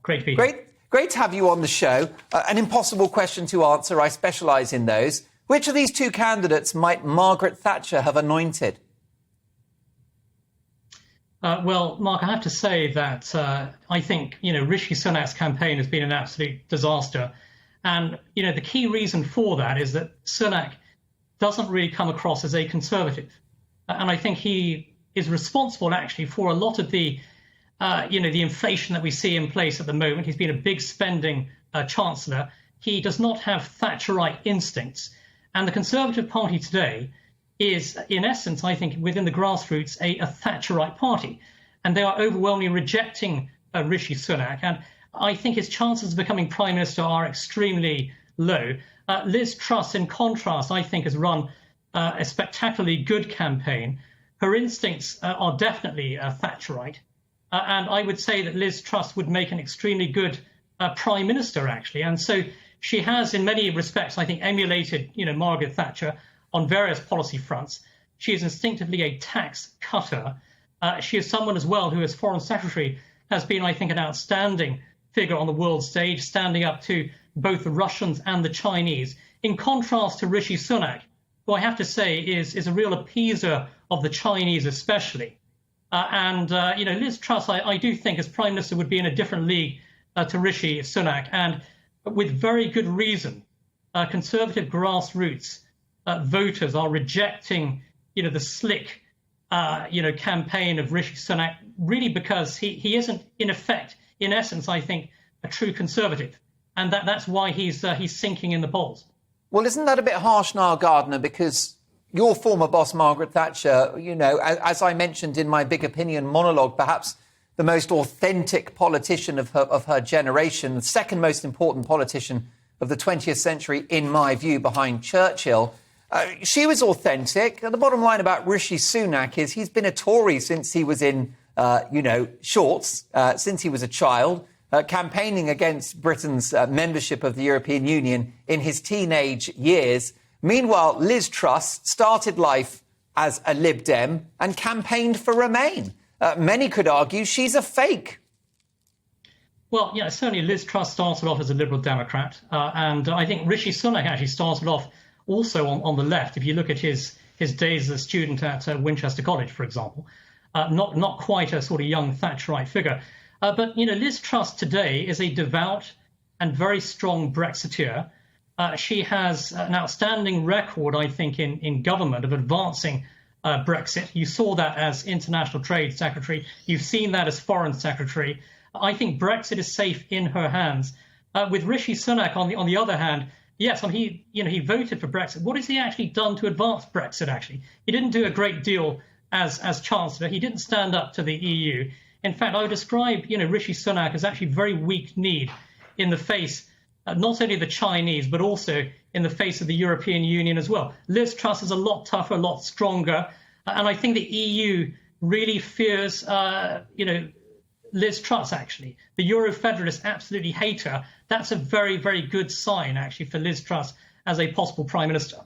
Great to be here. Great to have you on the show. An impossible question to answer. I specialise in those. Which of these two candidates might Margaret Thatcher have anointed? Well, Mark, I have to say that I think, Rishi Sunak's campaign has been an absolute disaster. And, the key reason for that is that Sunak doesn't really come across as a conservative. And I think he is responsible, actually, for a lot of the the inflation that we see in place at the moment. He's been a big spending chancellor. He does not have Thatcherite instincts. And the Conservative Party today is, in essence, I think, within the grassroots, a Thatcherite party. And they are overwhelmingly rejecting Rishi Sunak. And I think his chances of becoming Prime Minister are extremely low. Liz Truss, in contrast, I think, has run a spectacularly good campaign. Her instincts are definitely Thatcherite. And I would say that Liz Truss would make an extremely good Prime Minister, actually. And so she has, in many respects, I think, emulated, Margaret Thatcher on various policy fronts. She is instinctively a tax cutter. She is someone as well who, as Foreign Secretary, has been, I think, an outstanding figure on the world stage, standing up to both the Russians and the Chinese, in contrast to Rishi Sunak, who I have to say is a real appeaser of the Chinese especially. Liz Truss, I do think, as Prime Minister, would be in a different league to Rishi Sunak, and with very good reason. Conservative grassroots voters are rejecting, the slick, campaign of Rishi Sunak, really because he isn't, in essence, I think, a true conservative, and that's why he's sinking in the polls. Well, isn't that a bit harsh, Nile Gardiner? Because your former boss, Margaret Thatcher, as I mentioned in my Big Opinion monologue, perhaps the most authentic politician of her generation, the second most important politician of the 20th century, in my view, behind Churchill. She was authentic. And the bottom line about Rishi Sunak is he's been a Tory since he was in, shorts, since he was a child, campaigning against Britain's membership of the European Union in his teenage years. Meanwhile, Liz Truss started life as a Lib Dem and campaigned for Remain. Many could argue she's a fake. Well, certainly Liz Truss started off as a Liberal Democrat. And I think Rishi Sunak actually started off also on the left. If you look at his days as a student at Winchester College, for example, not quite a sort of young Thatcherite figure. But Liz Truss today is a devout and very strong Brexiteer. She has an outstanding record, I think, in government of advancing Brexit. You saw that as International Trade Secretary. You've seen that as Foreign Secretary. I think Brexit is safe in her hands. With Rishi Sunak, on the other hand, yes, he voted for Brexit. What has he actually done to advance Brexit, actually? He didn't do a great deal as Chancellor. He didn't stand up to the EU. In fact, I would describe, Rishi Sunak as actually very weak-kneed in the face not only of the Chinese, but also in the face of the European Union as well. Liz Truss is a lot tougher, a lot stronger. And I think the EU really fears, Liz Truss, actually. The Euro-federalists absolutely hate her. That's a very, very good sign, actually, for Liz Truss as a possible Prime Minister.